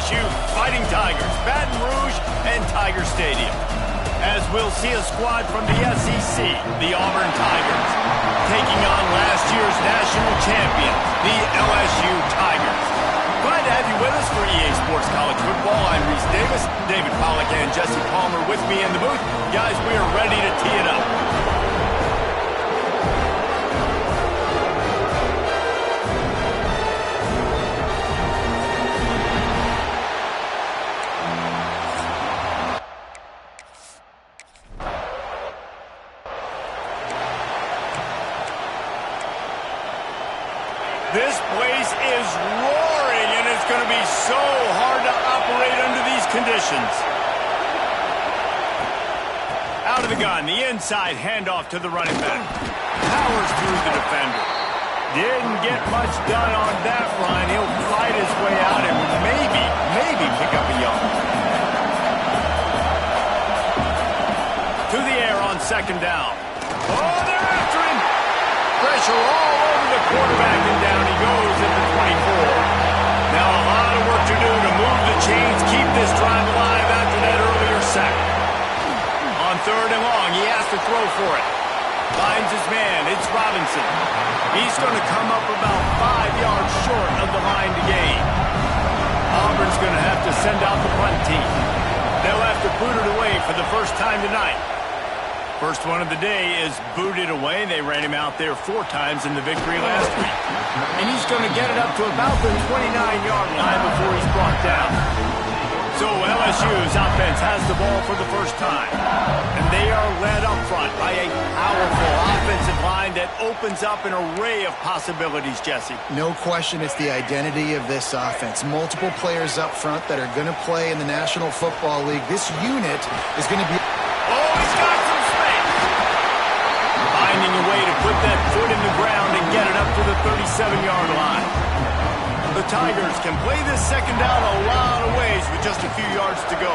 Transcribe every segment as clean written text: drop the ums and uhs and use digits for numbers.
LSU Fighting Tigers, Baton Rouge, and Tiger Stadium. As we'll see a squad from the SEC, the Auburn Tigers, taking on last year's national champions, the LSU Tigers. Glad to have you with us for EA Sports College Football. I'm Reese Davis, David Pollack, and Jesse Palmer with me in the booth. Guys, we are ready to tee it up. This place is roaring, and it's going to be so hard to operate under these conditions. Out of the gun, the inside handoff to the running back. Powers through the defender. Didn't get much done on that run. He'll fight his way out and maybe pick up a yard. To the air on second down. Oh, they're after him. Pressure all over the quarterback, and down he goes at the 24. Now a lot of work to do to move the chains, keep this drive alive after that earlier sack. On third and long, he has to throw for it. Finds his man, it's Robinson. He's going to come up about 5 yards short of the line to gain. Auburn's going to have to send out the punt team. They'll have to boot it away for the first time tonight. First one of the day is booted away. They ran him out there 4 times in the victory last week. And he's going to get it up to about the 29-yard line before he's brought down. So LSU's offense has the ball for the first time. And they are led up front by a powerful offensive line that opens up an array of possibilities, Jesse. No question it's the identity of this offense. Multiple players up front that are going to play in the National Football League. This unit is going to be... Oh, he's got some space. Finding a way to put that foot in the ground and get it up to the 37-yard line. The Tigers can play this second down a lot of ways with just a few yards to go.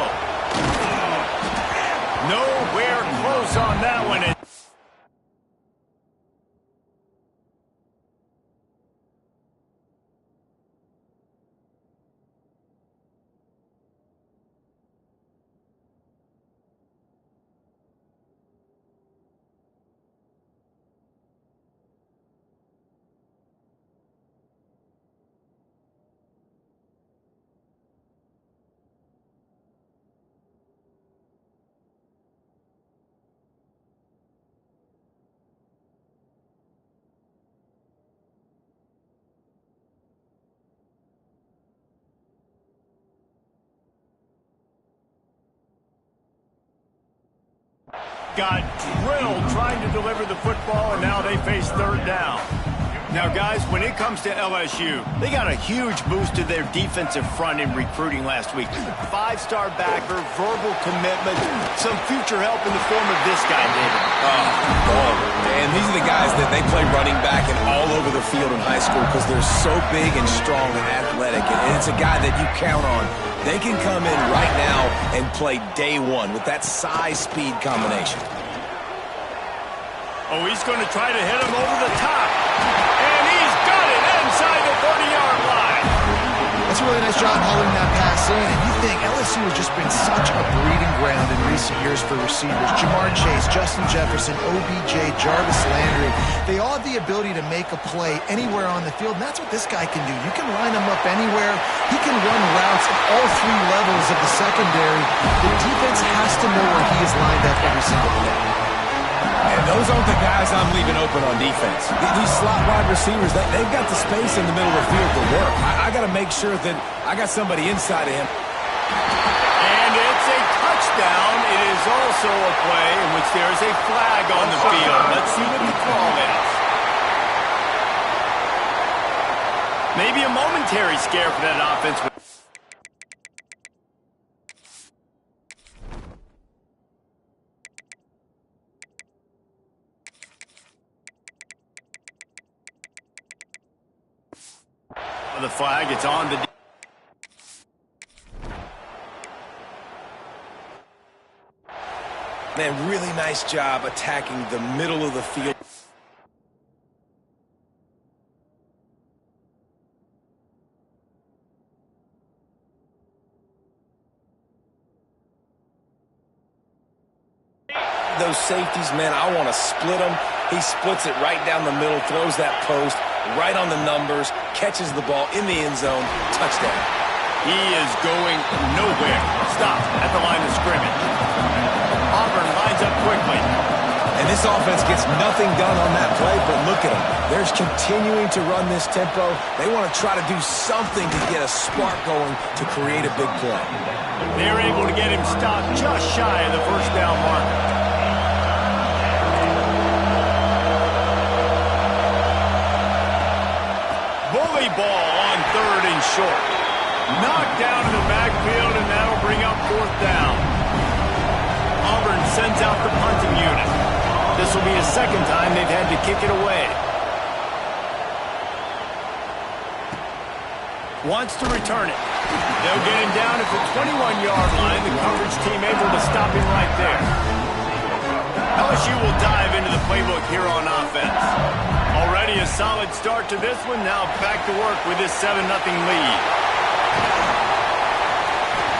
Nowhere close on that one. Got drilled trying to deliver the football, and now they face third down. Now, guys, when it comes to LSU, they got a huge boost to their defensive front in recruiting last week. 5-star backer, verbal commitment, some future help in the form of this guy, David. And these are the guys that they play running back and all over the field in high school because they're so big and strong and athletic. And it's a guy that you count on. They can come in right now and play day one with that size-speed combination. Oh, he's going to try to hit him over the top. And he's got it inside the 30-yard line. That's a really nice job hauling that pass in. And you think LSU has just been such a breeding ground in recent years for receivers. Jamar Chase, Justin Jefferson, OBJ, Jarvis Landry. They all have the ability to make a play anywhere on the field, and that's what this guy can do. You can line him up anywhere. He can run routes at all 3 levels of the secondary. The defense has to know where he is lined up every single play. And those aren't the guys I'm leaving open on defense. These slot wide receivers, they've got the space in the middle of the field to work. I got to make sure that I got somebody inside of him. And it's a touchdown. It is also a play in which there is a flag on the field. Let's see what the call is. Maybe a momentary scare for that offense. The flag, it's on the... Man, really nice job attacking the middle of the field. those safeties, man, I want to split them. He splits it right down the middle, throws that post right on the numbers, catches the ball in the end zone, touchdown. He is going nowhere. Stop at the line of scrimmage. Auburn lines up quickly. And this offense gets nothing done on that play, but look at them. They're continuing to run this tempo. They want to try to do something to get a spark going to create a big play. They're able to get him stopped just shy of the first down mark. Bully ball on 3rd and short. Knocked down in the backfield, and that'll bring up 4th down. Auburn sends out the punting unit. This will be a second time they've had to kick it away. Wants to return it. They'll get him down at the 21-yard line. The coverage team able to stop him right there. LSU will dive into the playbook here on offense. Already a solid start to this one. Now back to work with this 7-0 lead.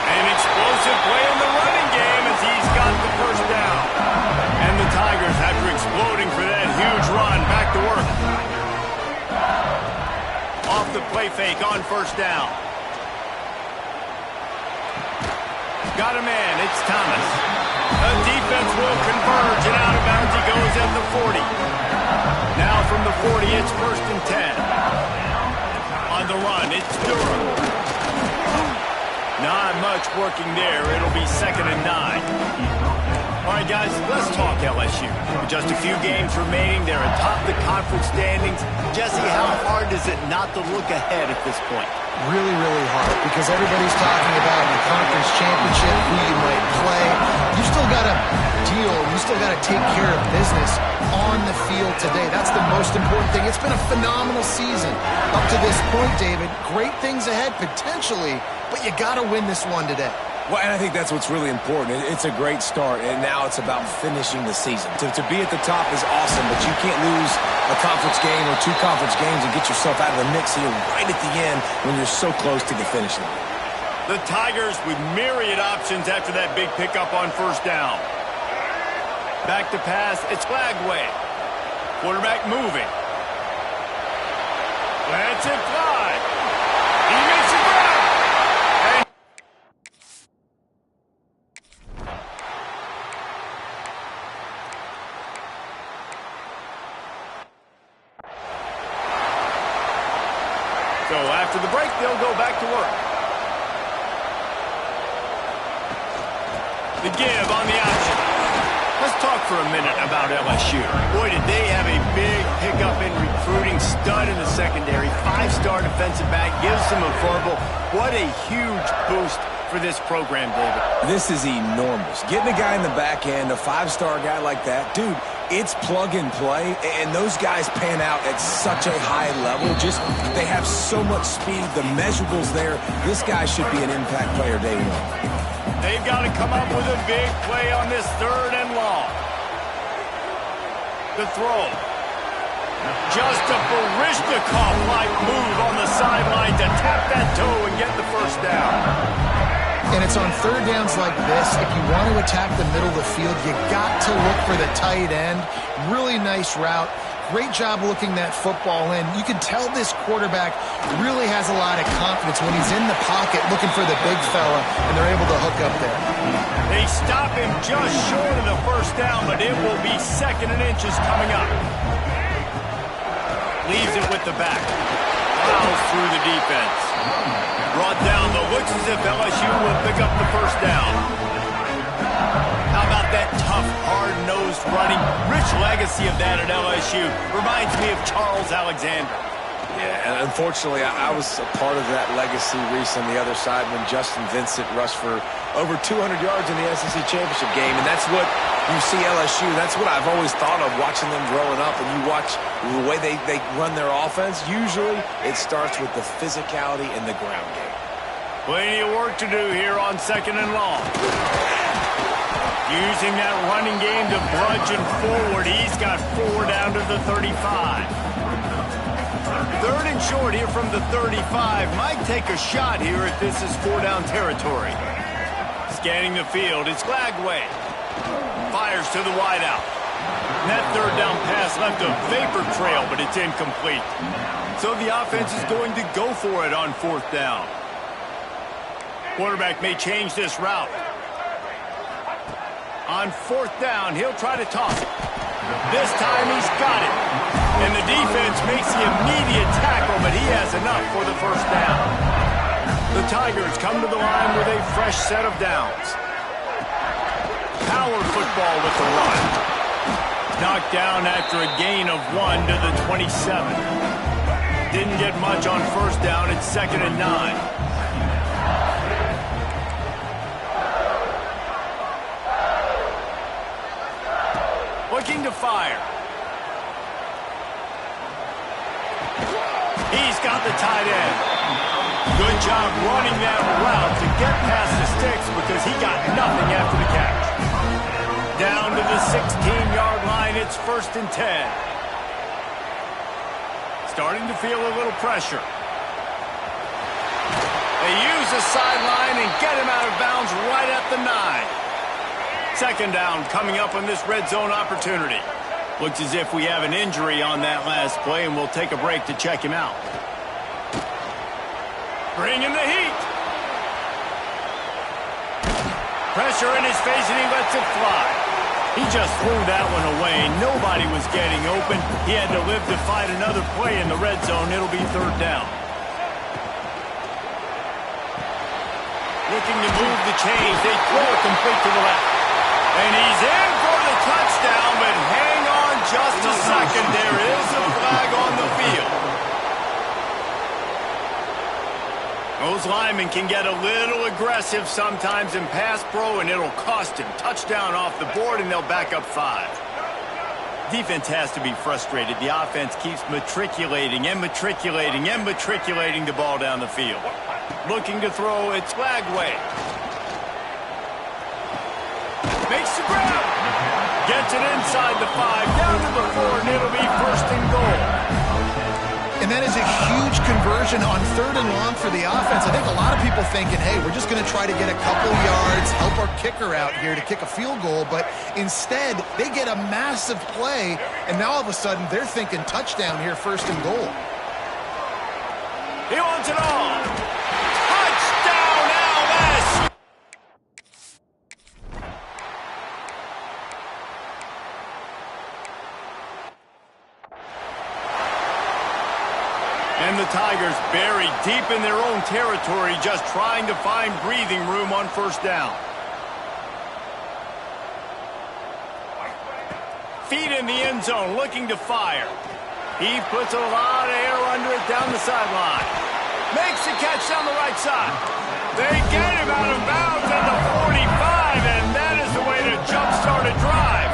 An explosive play in the running game as he's got the first down. And the Tigers, after exploding for that huge run, back to work. Off the play fake on 1st down. Got a man, it's Thomas. The defense will converge, and out of bounds he goes at the 40. Now from the 40, it's 1st and 10. On the run, it's Durham. Not much working there. It'll be 2nd and 9. All right, guys, let's talk LSU. With just a few games remaining, they're atop the conference standings. Jesse, how hard is it not to look ahead at this point? Really, really hard, because everybody's talking about the conference championship, who you might play. You still got to deal, you still got to take care of business on the field today. That's the most important thing. It's been a phenomenal season up to this point, David. Great things ahead, potentially, but you got to win this one today. Well, and I think that's what's really important. It's a great start, and now it's about finishing the season. To be at the top is awesome, but you can't lose a conference game or 2 conference games and get yourself out of the mix here right at the end when you're so close to the finish line. The Tigers with myriad options after that big pickup on 1st down. Back to pass, it's Flagway. Quarterback moving. Lets it fly. He makes it grab. So after the break, they'll go back to work. The give on the option. Let's talk for a minute about LSU. Boy, did they have a big pickup in recruiting. Stud in the secondary. 5-star defensive back. Gives them a verbal. What a huge boost for this program, David. This is enormous. Getting a guy in the back end, a 5-star guy like that, dude, it's plug and play, and those guys pan out at such a high level. Just, they have so much speed. The measurables there. This guy should be an impact player day one. They've got to come up with a big play on this 3rd and long. The throw. Just a Baryshnikov-like move on the sideline to tap that toe and get the first down. And it's on 3rd downs like this. If you want to attack the middle of the field, you got to look for the tight end. Really nice route. Great job looking that football in. You can tell this quarterback really has a lot of confidence when he's in the pocket looking for the big fella, and they're able to hook up there. They stop him just short of the first down, but it will be 2nd and inches coming up. Leaves it with the back. Plows through the defense. Brought down, but looks as if LSU will pick up the first down. How about that tough, hard-nosed running? Rich legacy of that at LSU. Reminds me of Charles Alexander. Yeah, and unfortunately, I was a part of that legacy, Reese, on the other side when Justin Vincent rushed for over 200 yards in the SEC Championship game, and that's what you see LSU. That's what I've always thought of watching them growing up, and you watch the way they run their offense. Usually, it starts with the physicality in the ground game. Plenty of work to do here on 2nd and long. Using that running game to bludgeon forward. He's got 4 down to the 35. 3rd and short here from the 35. Might take a shot here if this is 4-down territory. Scanning the field, it's Flagway. Fires to the wideout. And that third down pass left a vapor trail, but it's incomplete. So the offense is going to go for it on 4th down. Quarterback may change this route. On 4th down, he'll try to toss it. This time he's got it. And the defense makes the immediate tackle, but he has enough for the 1st down. The Tigers come to the line with a fresh set of downs. Power football with the run. Knocked down after a gain of 1 to the 27. Didn't get much on 1st down. It's 2nd and 9. Looking to fire. He's got the tight end. Good job running that route to get past the sticks because he got nothing after the catch. Down to the 16-yard line, it's 1st and 10. Starting to feel a little pressure. They use the sideline and get him out of bounds right at the 9. 2nd down coming up on this red zone opportunity. Looks as if we have an injury on that last play, and we'll take a break to check him out. Bringing the heat. Pressure in his face, and he lets it fly. He just threw that one away. Nobody was getting open. He had to live to fight another play in the red zone. It'll be 3rd down. Looking to move the chains. They throw it complete to the left. And he's in for the touchdown, but hang on just a second. There is a flag on the field. Those linemen can get a little aggressive sometimes in pass pro, and it'll cost him. Touchdown off the board, and they'll back up 5. Defense has to be frustrated. The offense keeps matriculating and matriculating and matriculating the ball down the field. Looking to throw, it's Lagway. Makes the grab. Gets it inside the 5, down to the 4, and it'll be 1st and goal. And that is a huge conversion on 3rd and long for the offense. I think a lot of people thinking, hey, we're just going to try to get a couple yards, help our kicker out here to kick a field goal. But instead, they get a massive play, and now all of a sudden they're thinking touchdown here, 1st and goal. He wants it all. Touchdown, LSU! And the Tigers buried deep in their own territory, just trying to find breathing room on 1st down. Feet in the end zone, looking to fire. He puts a lot of air under it down the sideline. Makes the catch down the right side. They get him out of bounds at the 45, and that is the way to jumpstart a drive.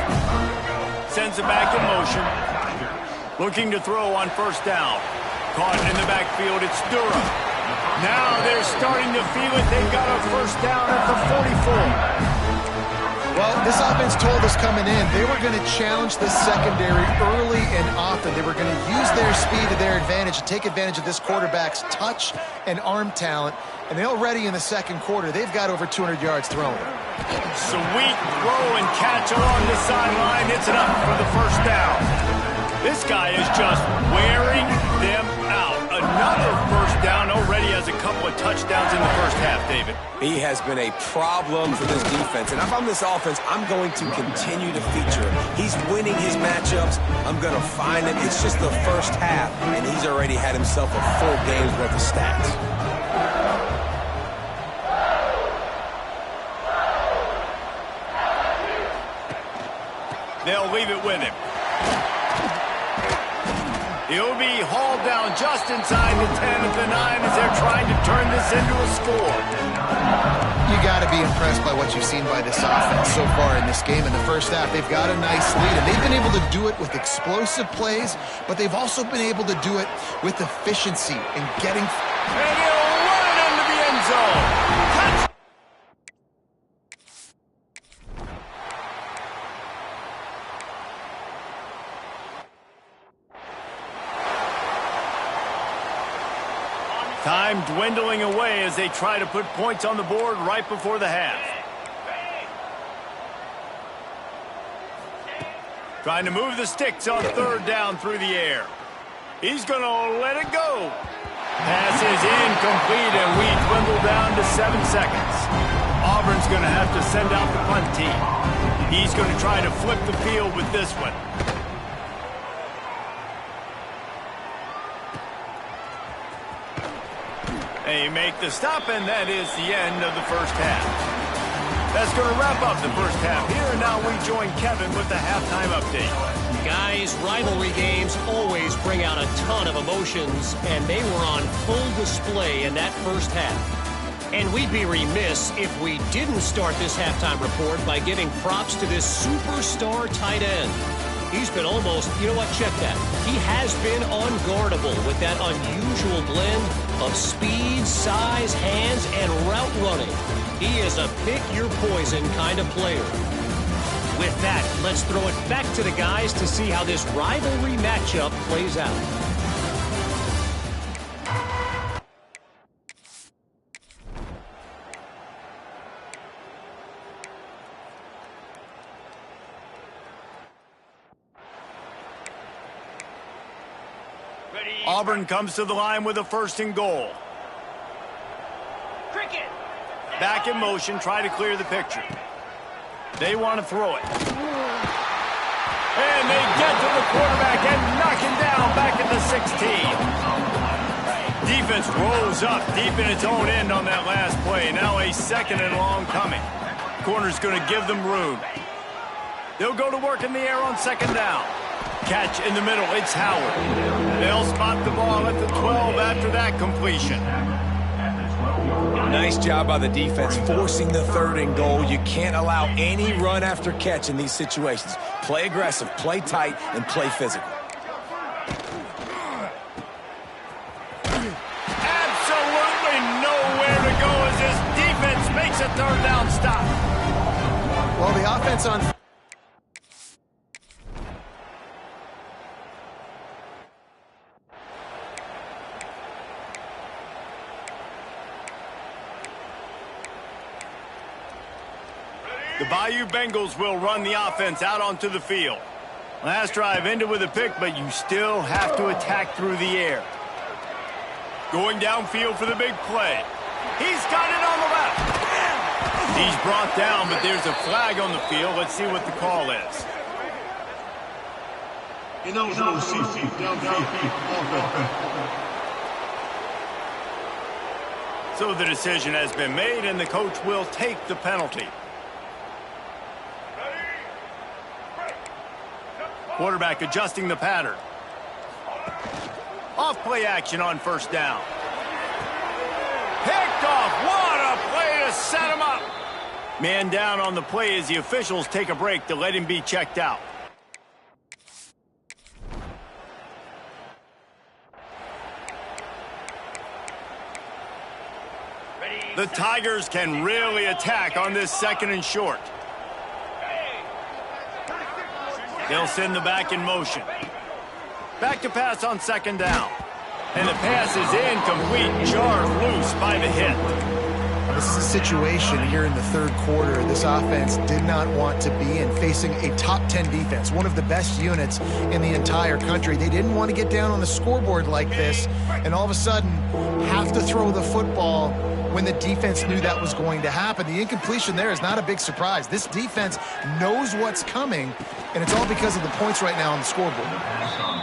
Sends it back in motion. Looking to throw on 1st down. Caught in the backfield, it's Durham. Now they're starting to feel it. They've got a 1st down at the 44. Well, this offense told us coming in they were going to challenge the secondary early and often. They were going to use their speed to their advantage and take advantage of this quarterback's touch and arm talent. And they already in the 2nd quarter, they've got over 200 yards thrown. Sweet throw and catch along the sideline. Hits it up for the 1st down. This guy is just wearing them out. Another 1st down, already has a couple of touchdowns in the 1st half, David. He has been a problem for this defense. And if I'm this offense, I'm going to continue to feature him. He's winning his matchups. I'm going to find him. It's just the 1st half, and he's already had himself a full game's worth of stats. They'll leave it with him. He'll be hauled down just inside the 10 at the 9 as they're trying to turn this into a score. You got to be impressed by what you've seen by this offense so far in this game. In the 1st half, they've got a nice lead, and they've been able to do it with explosive plays, but they've also been able to do it with efficiency and getting... And he'll run it into the end zone. Touch! Time dwindling away as they try to put points on the board right before the half. Trying to move the sticks on third down through the air. He's going to let it go. Pass is incomplete, and we dwindle down to 7 seconds. Auburn's going to have to send out the punt team. He's going to try to flip the field with this one. They make the stop, and that is the end of the first half. That's going to wrap up the first half here, and now we join Kevin with the halftime update. Guys, rivalry games always bring out a ton of emotions, and they were on full display in that first half. And we'd be remiss if we didn't start this halftime report by giving props to this superstar tight end. He's been almost, you know what, check that. He has been unguardable with that unusual blend of speed, size, hands, and route running. He is a pick-your-poison kind of player. With that, let's throw it back to the guys to see how this rivalry matchup plays out. Auburn comes to the line with a 1st and goal. Cricket. Back in motion, try to clear the picture. They want to throw it. And they get to the quarterback and knock him down back at the 16. Defense rolls up deep in its own end on that last play. Now a 2nd and long coming. Corner's going to give them room. They'll go to work in the air on 2nd down. Catch in the middle, it's Howard. They'll spot the ball at the 12 after that completion. Nice job by the defense forcing the 3rd and goal. You can't allow any run after catch in these situations. Play aggressive, play tight, and play physical. Absolutely nowhere to go as this defense makes a 3rd down stop. Well, the offense on... The Bayou Bengals will run the offense out onto the field. Last drive ended with a pick, but you still have to attack through the air. Going downfield for the big play. He's got it on the left. He's brought down, but there's a flag on the field. Let's see what the call is. So the decision has been made, and the coach will take the penalty. Quarterback adjusting the pattern. Off play action on 1st down. Picked off. What a play to set him up. Man down on the play as the officials take a break to let him be checked out. The Tigers can really attack on this 2nd and short. They'll send the back in motion. Back to pass on 2nd down. And the pass is incomplete, jarred loose by the hit. This is a situation here in the 3rd quarter this offense did not want to be in, facing a top 10 defense, one of the best units in the entire country. They didn't want to get down on the scoreboard like this and all of a sudden have to throw the football when the defense knew that was going to happen. The incompletion there is not a big surprise. This defense knows what's coming, and it's all because of the points right now on the scoreboard.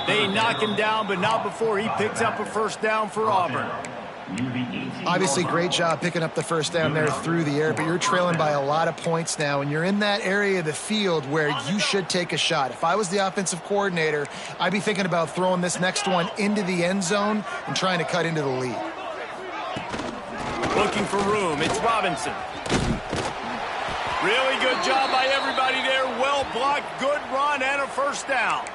They knock him down, but not before he picks up a 1st down for Auburn. Obviously, great job picking up the 1st down there through the air, but you're trailing by a lot of points now, and you're in that area of the field where you should take a shot. If I was the offensive coordinator, I'd be thinking about throwing this next one into the end zone and trying to cut into the lead. Looking for room, it's Robinson. Really good job by everybody there. Well blocked, good run, and a 1st down.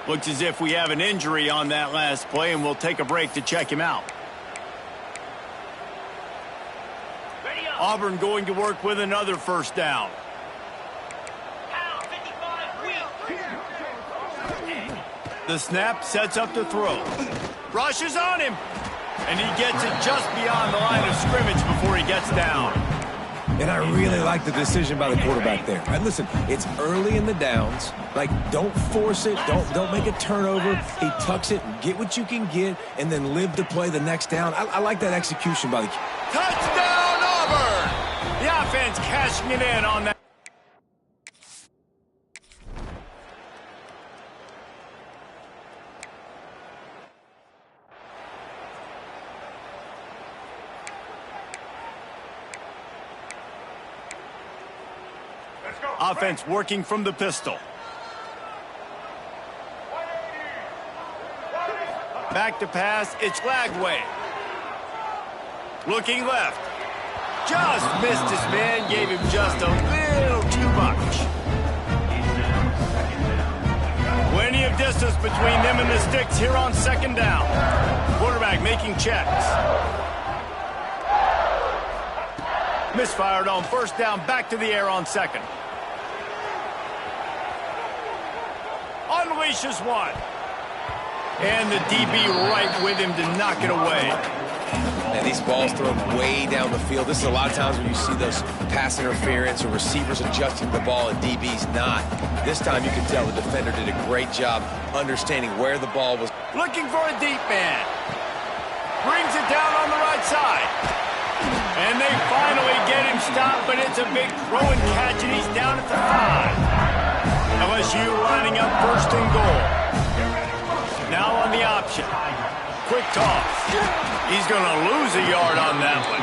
Looks as if we have an injury on that last play, and we'll take a break to check him out. Auburn going to work with another 1st down. The snap sets up the throw. Rushes on him. And he gets it just beyond the line of scrimmage before he gets down. And I really like the decision by the quarterback there. And listen, it's early in the downs. Like, don't force it. Don't make a turnover. He tucks it, get what you can get, and then live to play the next down. I like that execution by the... Touchdown, Auburn! The offense cashing it in on that. Offense working from the pistol. Back to pass, it's Lagway. Looking left. Just missed his man, gave him just a little too much. Plenty of distance between them and the sticks here on second down. Quarterback making checks. Misfired on first down, back to the air on second. Unleashes one. And the DB right with him to knock it away. And these balls thrown way down the field. This is a lot of times when you see those pass interference or receivers adjusting the ball and DBs not. This time you can tell the defender did a great job understanding where the ball was. Looking for a deep man. Brings it down on the right side. And they finally get him stopped, but it's a big throw and catch, and he's down at the 5. LSU lining up first and goal. Now on the option. Quick toss. He's going to lose a yard on that one.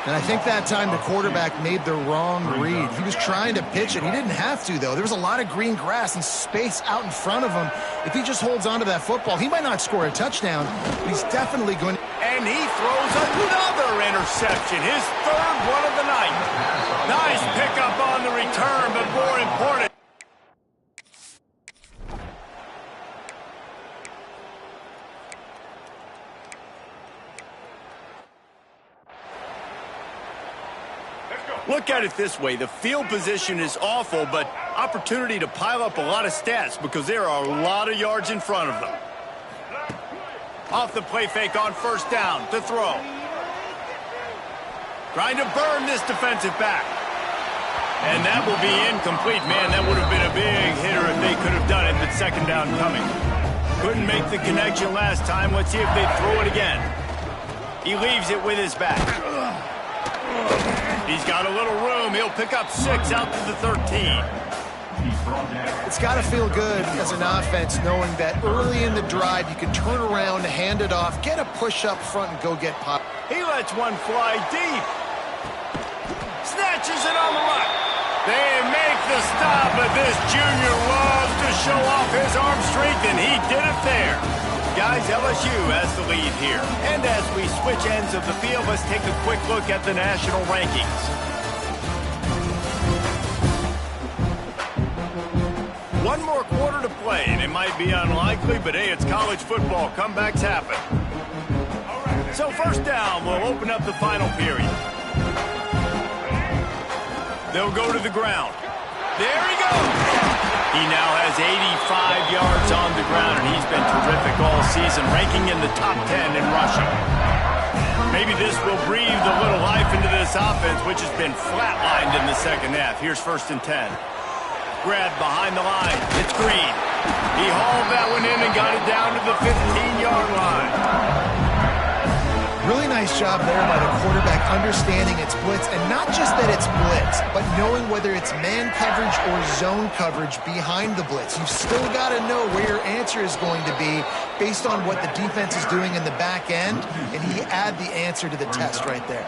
And I think that time the quarterback made the wrong read. He was trying to pitch it. He didn't have to, though. There was a lot of green grass and space out in front of him. If he just holds on to that football, he might not score a touchdown, but he's definitely going to... And he throws another interception, his third one of the night. Nice pickup on the return, but more important. Look at it this way. The field position is awful, but opportunity to pile up a lot of stats because there are a lot of yards in front of them. Off the play fake on first down to throw. Trying to burn this defensive back. And that will be incomplete. Man, that would have been a big hitter if they could have done it, but second down coming. Couldn't make the connection last time. Let's see if they throw it again. He leaves it with his back. He's got a little room. He'll pick up 6 out to the 13. It's got to feel good as an offense knowing that early in the drive you can turn around, hand it off, get a push up front, and go get pop. He lets one fly deep. Snatches it on the right. They make the stop, but this junior loves to show off his arm strength, and he did it there. Guys, LSU has the lead here. And as we switch ends of the field, let's take a quick look at the national rankings. One more quarter to play, and it might be unlikely, but hey, it's college football. Comebacks happen. So first down, we'll open up the final period. They'll go to the ground. There he goes. He now has 85 yards on the ground, and he's been terrific all season, ranking in the top 10 in rushing. Maybe this will breathe a little life into this offense, which has been flatlined in the second half. Here's first and 10. Grab behind the line. It's Green. He hauled that one in and got it down to the 15-yard line. Really nice job there by the quarterback understanding it's blitz, and not just that it's blitz, but knowing whether it's man coverage or zone coverage behind the blitz. You've still got to know where your answer is going to be based on what the defense is doing in the back end, and he add the answer to the test right there.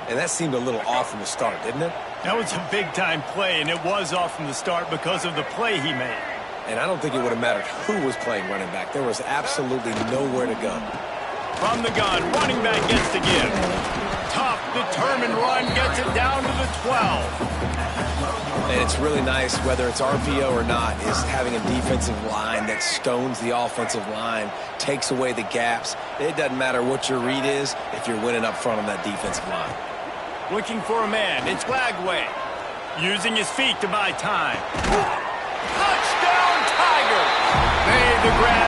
And that seemed a little off from the start, didn't it? That was a big-time play, and it was off from the start because of the play he made. And I don't think it would have mattered who was playing running back. There was absolutely nowhere to go. From the gun, running back gets to give. Tough, determined run, gets it down to the 12. And it's really nice, whether it's RPO or not, is having a defensive line that stones the offensive line, takes away the gaps. It doesn't matter what your read is if you're winning up front on that defensive line. Looking for a man, it's Lagway. Using his feet to buy time. Touchdown, Tigers! Made the grab.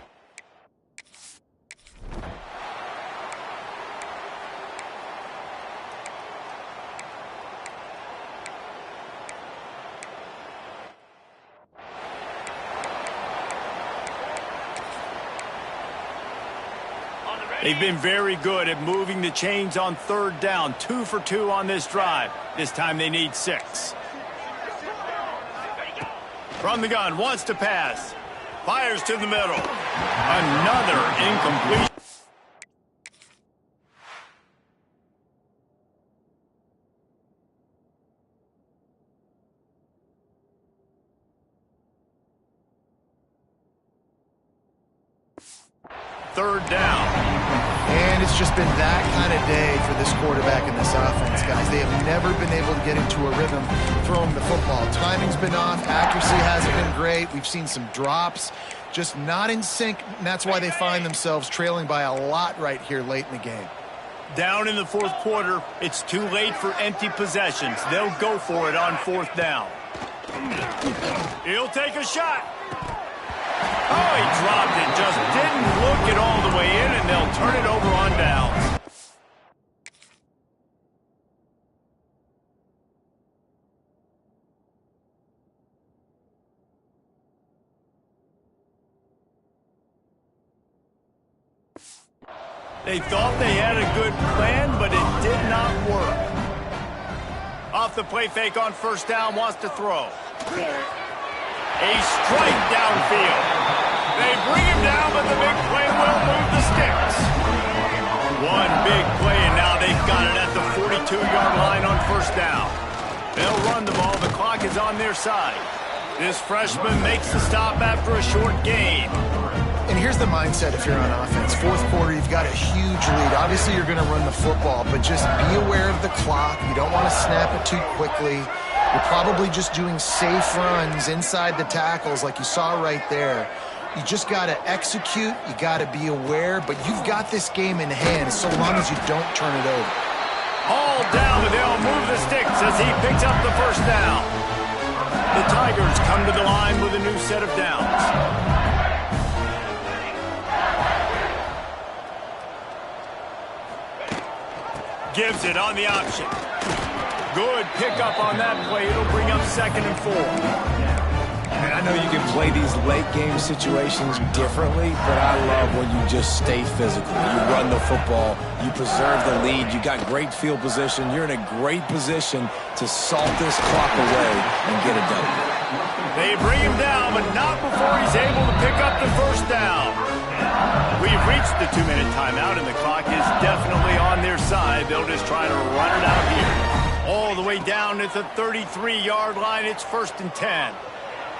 They've been very good at moving the chains on third down. 2 for 2 on this drive. This time they need 6. From the gun, wants to pass. Fires to the middle. Another incomplete. Third down. And it's just been that kind of day for this quarterback and this offense, guys. They have never been able to get into a rhythm throwing the football. Timing's been off. Accuracy hasn't been great. We've seen some drops. Just not in sync, and that's why they find themselves trailing by a lot right here late in the game. Down in the fourth quarter, it's too late for empty possessions. They'll go for it on fourth down. He'll take a shot. Oh, he dropped it. Just didn't look it all the way in, and they'll turn it over on downs. They thought they had a good plan, but it did not work. Off the play fake on first down, wants to throw. A strike downfield. They bring him down, but the big play will move the sticks. One big play, and now they've got it at the 42-yard line on first down. They'll run the ball. The clock is on their side. This freshman makes the stop after a short gain. And here's the mindset if you're on offense. Fourth quarter, you've got a huge lead. Obviously, you're going to run the football, but just be aware of the clock. You don't want to snap it too quickly. You're probably just doing safe runs inside the tackles like you saw right there. You just got to execute. You got to be aware, but you've got this game in hand so long as you don't turn it over. All down, and they'll move the sticks as he picks up the first down. The Tigers come to the line with a new set of downs. Gives it on the option. Good pickup on that play. It'll bring up 2nd and 4. And I know you can play these late game situations differently, but I love when you just stay physical. You run the football, you preserve the lead, you got great field position, you're in a great position to salt this clock away and get it done. They bring him down, but not before he's able to pick up the first down. We've reached the 2-minute timeout, and the clock is definitely on their side. They'll just try to run it out here. All the way down at the 33-yard line, it's 1st and 10.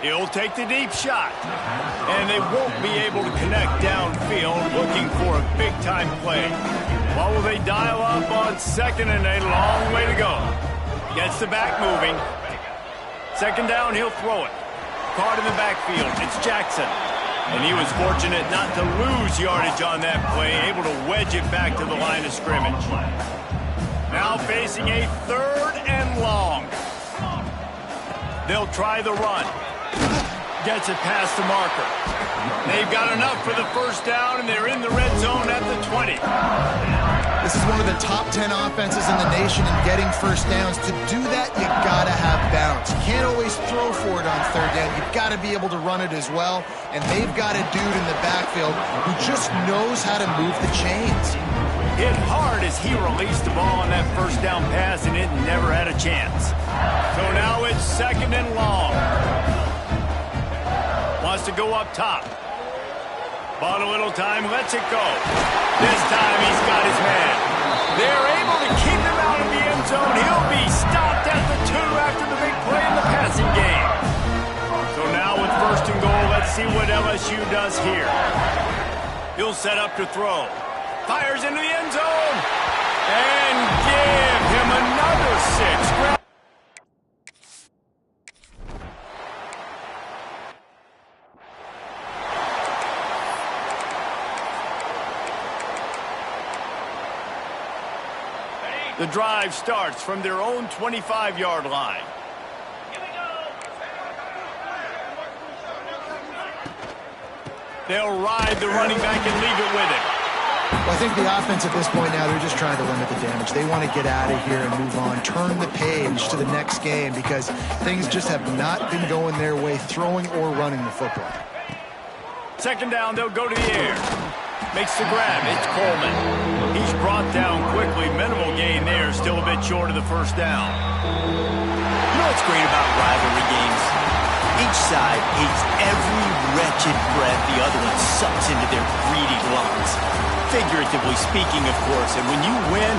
He'll take the deep shot, and they won't be able to connect downfield, looking for a big-time play. What will they dial up on 2nd and a long way to go? Gets the back moving. 2nd down, he'll throw it. Caught in the backfield, it's Jackson. And he was fortunate not to lose yardage on that play, able to wedge it back to the line of scrimmage. Now facing a 3rd and long. They'll try the run. Gets it past the marker. They've got enough for the first down, and they're in the red zone at the 20. This is one of the top 10 offenses in the nation in getting first downs. To do that, you got to have balance. You can't always throw for it on 3rd down. You've got to be able to run it as well. And they've got a dude in the backfield who just knows how to move the chains. Hit hard as he released the ball on that first down pass, and it never had a chance. So now it's 2nd and long. Wants to go up top. Bought a little time, lets it go. This time he's got his man. They're able to keep him out of the end zone. He'll be stopped at the 2 after the big play in the passing game. So now with 1st and goal, let's see what LSU does here. He'll set up to throw. Fires into the end zone. And give him another 6. The drive starts from their own 25-yard line. They'll ride the running back and leave it with him. Well, I think the offense at this point now, they're just trying to limit the damage. They want to get out of here and move on, turn the page to the next game because things just have not been going their way, throwing or running the football. 2nd down, they'll go to the air. Makes the grab. It's Coleman. He's brought down quickly. Minimal gain there. Still a bit short of the first down. You know what's great about rivalry games? Each side hates every wretched breath the other one sucks into their greedy lungs. Figuratively speaking, of course. And when you win,